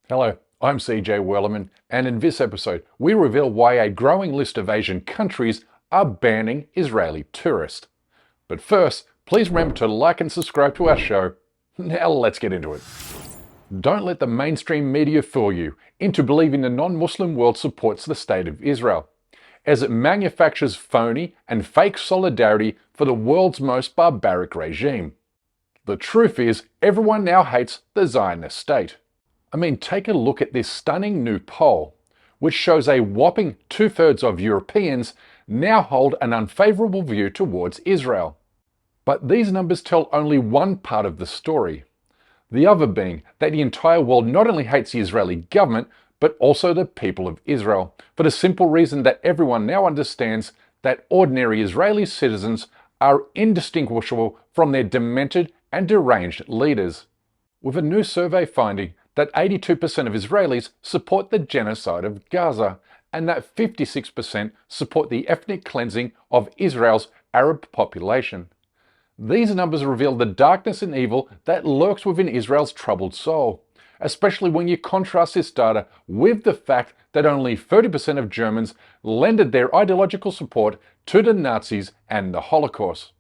Hello, I'm CJ Wellerman, and in this episode, we reveal why a growing list of Asian countries are banning Israeli tourists. But first, please remember to like and subscribe to our show. Now let's get into it. Don't let the mainstream media fool you into believing the non-Muslim world supports the State of Israel, as it manufactures phony and fake solidarity for the world's most barbaric regime. The truth is, everyone now hates the Zionist state. I mean, take a look at this stunning new poll, which shows a whopping 2/3 of Europeans now hold an unfavorable view towards Israel. But these numbers tell only one part of the story. The other being that the entire world not only hates the Israeli government, but also the people of Israel, for the simple reason that everyone now understands that ordinary Israeli citizens are indistinguishable from their demented and deranged leaders. With a new survey finding that 82% of Israelis support the genocide of Gaza, and that 56% support the ethnic cleansing of Israel's Arab population. These numbers reveal the darkness and evil that lurks within Israel's troubled soul, especially when you contrast this data with the fact that only 30% of Germans lended their ideological support to the Nazis and the Holocaust.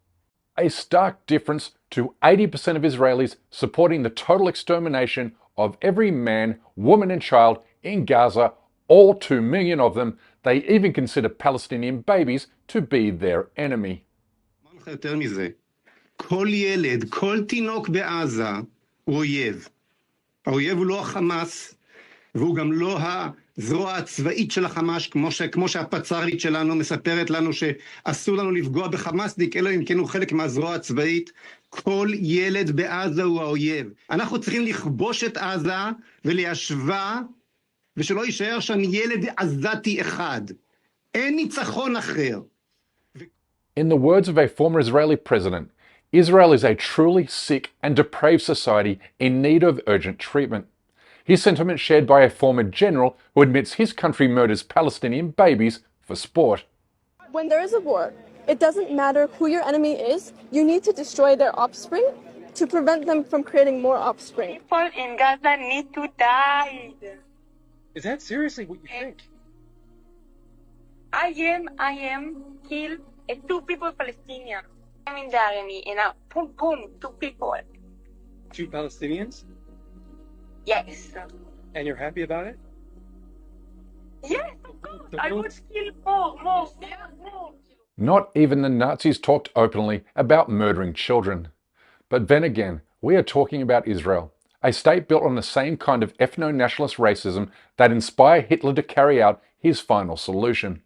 A stark difference to 80% of Israelis supporting the total extermination of every man, woman and child in Gaza, all 2 million of them. They even consider Palestinian babies to be their enemy. יותר מזה, כל ילד, כל תינוק בעזה הוא אויב. האויב הוא לא החמאס, והוא גם לא הזרוע הצבאית של החמאס, כמו שהפצ"רית שלנו מספרת לנו שאסור לנו לפגוע בחמאסניק, אלא אם כן הוא חלק מהזרוע הצבאית. כל ילד בעזה הוא האויב. אנחנו צריכים לכבוש את עזה וליישבה, ושלא יישאר שם ילד עזתי אחד. אין ניצחון אחר. In the words of a former Israeli president, Israel is a truly sick and depraved society in need of urgent treatment. His sentiment shared by a former general who admits his country murders Palestinian babies for sport. When there is a war, it doesn't matter who your enemy is, you need to destroy their offspring to prevent them from creating more offspring. People in Gaza need to die. Is that seriously what you think? I am killed 2 people Palestinian. I'm in the army and boom, 2 people. 2 Palestinians? Yes. And you're happy about it? Yes, of course. I would kill more. Not even the Nazis talked openly about murdering children. But then again, we are talking about Israel, a state built on the same kind of ethno-nationalist racism that inspired Hitler to carry out his final solution.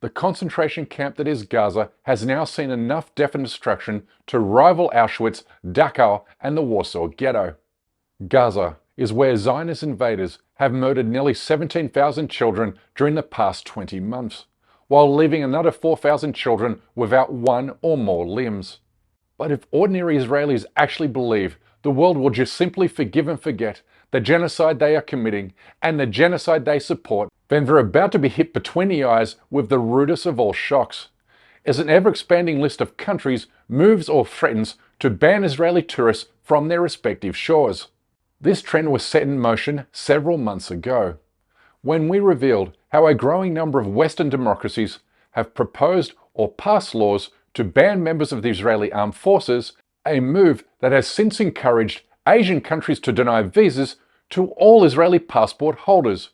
The concentration camp that is Gaza has now seen enough death and destruction to rival Auschwitz, Dachau, and the Warsaw Ghetto. Gaza is where Zionist invaders have murdered nearly 17,000 children during the past 20 months, while leaving another 4,000 children without one or more limbs. But if ordinary Israelis actually believe the world will just simply forgive and forget the genocide they are committing and the genocide they support, then they're about to be hit between the eyes with the rudest of all shocks, as an ever-expanding list of countries moves or threatens to ban Israeli tourists from their respective shores. This trend was set in motion several months ago, when we revealed how a growing number of Western democracies have proposed or passed laws to ban members of the Israeli armed forces, a move that has since encouraged Asian countries to deny visas to all Israeli passport holders,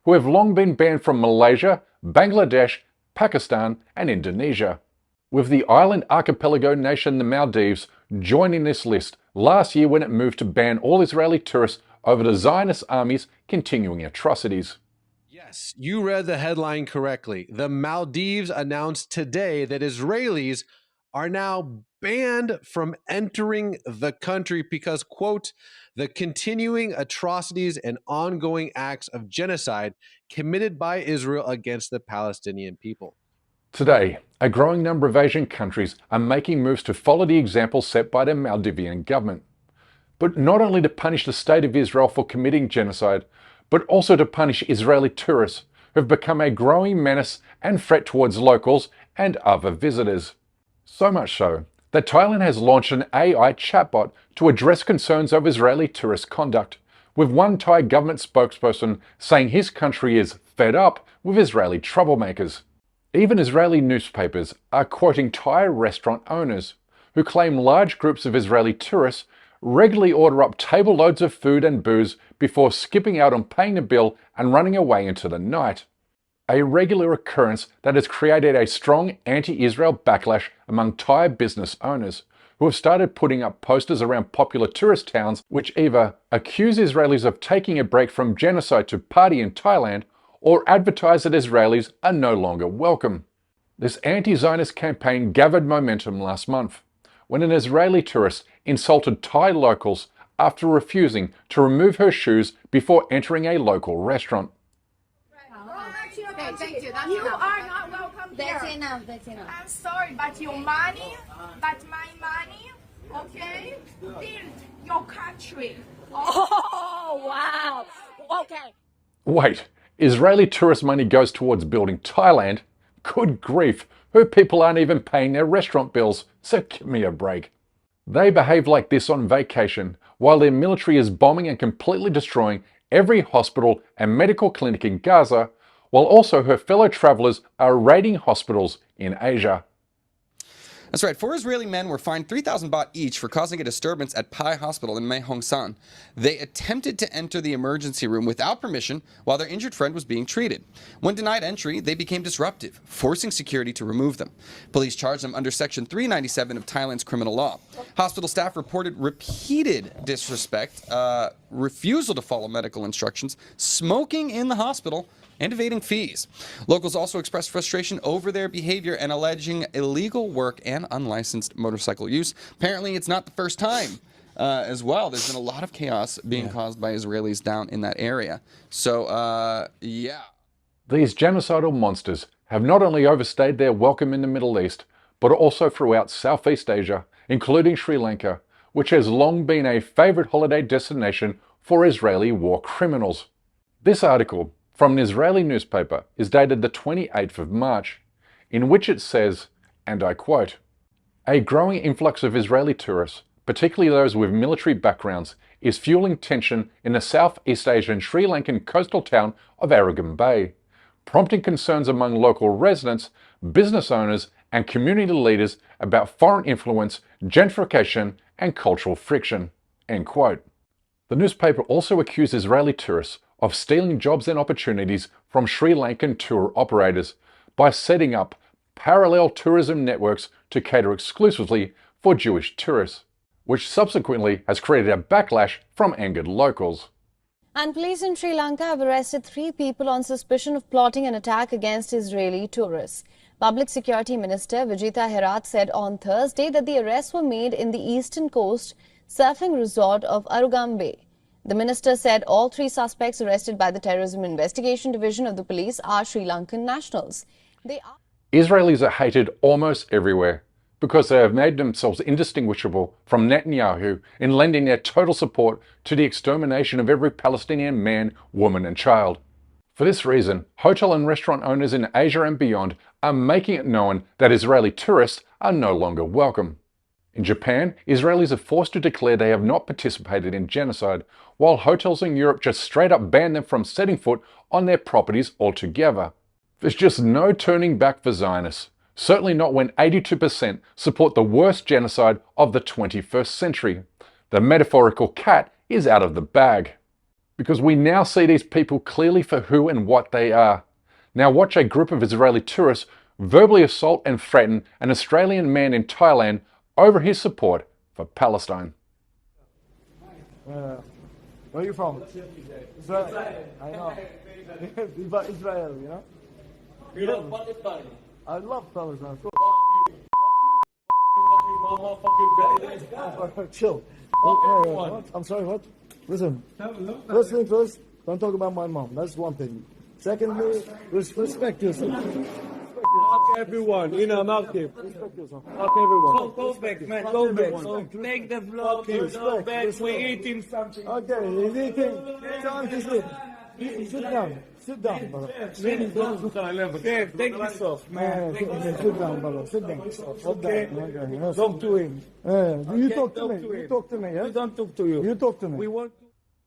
who have long been banned from Malaysia, Bangladesh, Pakistan, and Indonesia. With the island archipelago nation the Maldives joining this list last year when it moved to ban all Israeli tourists over the Zionist army's continuing atrocities. Yes, you read the headline correctly. The Maldives announced today that Israelis are now banned from entering the country because, quote, the continuing atrocities and ongoing acts of genocide committed by Israel against the Palestinian people. Today, a growing number of Asian countries are making moves to follow the example set by the Maldivian government. But not only to punish the state of Israel for committing genocide, but also to punish Israeli tourists who have become a growing menace and threat towards locals and other visitors. So much so that Thailand has launched an AI chatbot to address concerns of Israeli tourist conduct, with one Thai government spokesperson saying his country is fed up with Israeli troublemakers. Even Israeli newspapers are quoting Thai restaurant owners who claim large groups of Israeli tourists regularly order up table loads of food and booze before skipping out on paying the bill and running away into the night. A regular occurrence that has created a strong anti-Israel backlash among Thai business owners, who have started putting up posters around popular tourist towns which either accuse Israelis of taking a break from genocide to party in Thailand or advertise that Israelis are no longer welcome. This anti-Zionist campaign gathered momentum last month, when an Israeli tourist insulted Thai locals after refusing to remove her shoes before entering a local restaurant. Okay, thank you. That's You enough. are not welcome That's here. enough. That's enough. I'm sorry, but your money, but my money, okay, build your country. Oh, wow. Okay. Wait, Israeli tourist money goes towards building Thailand? Good grief, her people aren't even paying their restaurant bills, so give me a break. They behave like this on vacation, while their military is bombing and completely destroying every hospital and medical clinic in Gaza, while also her fellow travelers are raiding hospitals in Asia. That's right. 4 Israeli men were fined 3,000 baht each for causing a disturbance at Pai Hospital in Mae Hong Son. They attempted to enter the emergency room without permission while their injured friend was being treated. When denied entry, they became disruptive, forcing security to remove them. Police charged them under Section 397 of Thailand's criminal law. Hospital staff reported repeated disrespect, refusal to follow medical instructions, smoking in the hospital, and evading fees. Locals also expressed frustration over their behavior and alleging illegal work and unlicensed motorcycle use. Apparently, it's not the first time as well. There's been a lot of chaos being caused by Israelis down in that area. So, yeah. These genocidal monsters have not only overstayed their welcome in the Middle East, but also throughout Southeast Asia, including Sri Lanka, which has long been a favorite holiday destination for Israeli war criminals. This article from an Israeli newspaper is dated the 28th of March, in which it says, and I quote, "A growing influx of Israeli tourists, particularly those with military backgrounds, is fueling tension in the Southeast Asian Sri Lankan coastal town of Aragon Bay, prompting concerns among local residents, business owners, and community leaders about foreign influence, gentrification, and cultural friction." End quote. The newspaper also accused Israeli tourists of stealing jobs and opportunities from Sri Lankan tour operators by setting up parallel tourism networks to cater exclusively for Jewish tourists, which subsequently has created a backlash from angered locals. And police in Sri Lanka have arrested 3 people on suspicion of plotting an attack against Israeli tourists. Public Security Minister Vijita Herat said on Thursday that the arrests were made in the eastern coast surfing resort of Arugam Bay. The minister said all 3 suspects arrested by the Terrorism Investigation Division of the police are Sri Lankan nationals. Israelis are hated almost everywhere because they have made themselves indistinguishable from Netanyahu in lending their total support to the extermination of every Palestinian man, woman and child. For this reason, hotel and restaurant owners in Asia and beyond are making it known that Israeli tourists are no longer welcome. In Japan, Israelis are forced to declare they have not participated in genocide, while hotels in Europe just straight up ban them from setting foot on their properties altogether. There's just no turning back for Zionists, certainly not when 82% support the worst genocide of the 21st century. The metaphorical cat is out of the bag. Because we now see these people clearly for who and what they are. Now watch a group of Israeli tourists verbally assault and threaten an Australian man in Thailand over his support for Palestine. Where are you from? Israel. I know. Viva Israel, you know? We love Palestine. I love Palestine. So chill. What? I'm sorry, what? Listen. First thing first, don't talk about my mom. That's one thing. Secondly, respect yourself. Fuck everyone in a market. Respect yourself. Fuck everyone. Go back, man. Go back. Take the vlog. Go back. We're eating something. Okay, he's eating. Time to sit. Sit down. Sit down, brother. Okay, take this off, man. Sit down, brother. Sit down. Okay. Talk to him. You talk to me. You talk to me, yeah? We don't talk to you. You talk to me. We want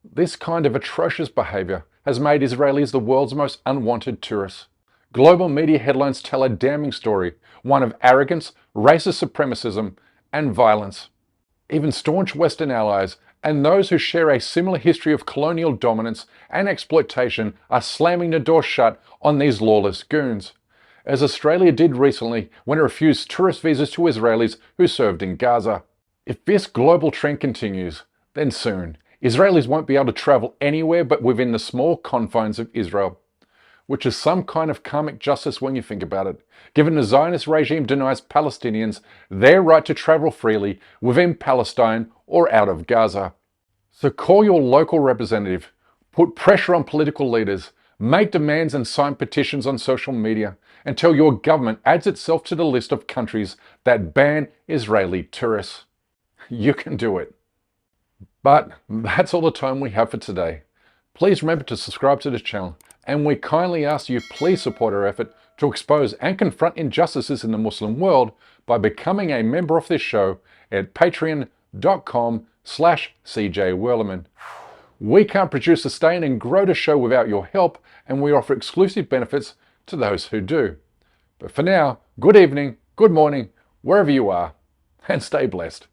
to This kind of atrocious behaviour has made Israelis the world's most unwanted tourists. Global media headlines tell a damning story, one of arrogance, racist supremacism, and violence. Even staunch Western allies and those who share a similar history of colonial dominance and exploitation are slamming the door shut on these lawless goons, as Australia did recently when it refused tourist visas to Israelis who served in Gaza. If this global trend continues, then soon Israelis won't be able to travel anywhere but within the small confines of Israel, which is some kind of karmic justice when you think about it, given the Zionist regime denies Palestinians their right to travel freely within Palestine or out of Gaza. So call your local representative, put pressure on political leaders, make demands and sign petitions on social media until your government adds itself to the list of countries that ban Israeli tourists. You can do it. But that's all the time we have for today. Please remember to subscribe to this channel, and we kindly ask you please support our effort to expose and confront injustices in the Muslim world by becoming a member of this show at patreon.com/CJWerleman. We can't produce, sustain and grow the show without your help, and we offer exclusive benefits to those who do. But for now, good evening, good morning, wherever you are, and stay blessed.